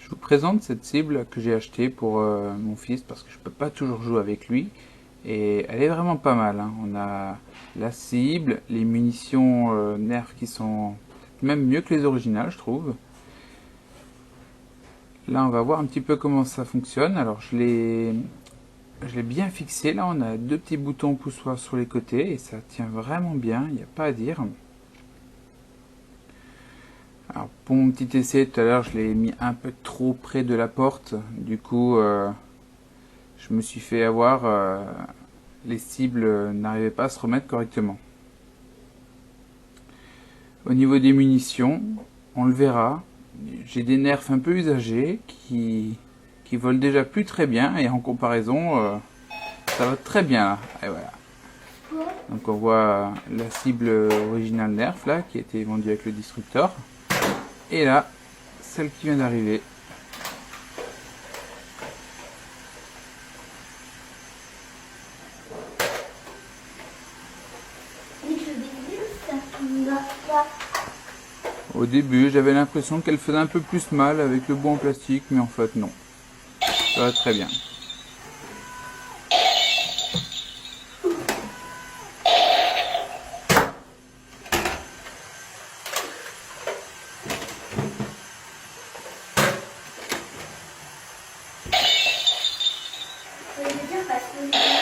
Je vous présente cette cible que j'ai achetée pour mon fils parce que je peux pas toujours jouer avec lui et elle est vraiment pas mal, hein. On a la cible, les munitions Nerf qui sont même mieux que les originales, je trouve. Là, on va voir un petit peu comment ça fonctionne. Alors, je l'ai bien fixé. Là, on a deux petits boutons poussoirs sur les côtés et ça tient vraiment bien, il n'y a pas à dire. Alors, pour mon petit essai, tout à l'heure, je l'ai mis un peu trop près de la porte. Du coup, je me suis fait avoir. Les cibles n'arrivaient pas à se remettre correctement. Au niveau des munitions, on le verra. J'ai des nerfs un peu usagés qui volent déjà plus très bien et en comparaison, ça va très bien là. Et voilà. Donc on voit la cible originale Nerf là qui a été vendue avec le destructeur. Et là, celle qui vient d'arriver. Au début, j'avais l'impression qu'elle faisait un peu plus mal avec le bout en plastique, mais en fait non. Ça va très bien. Je veux dire parce que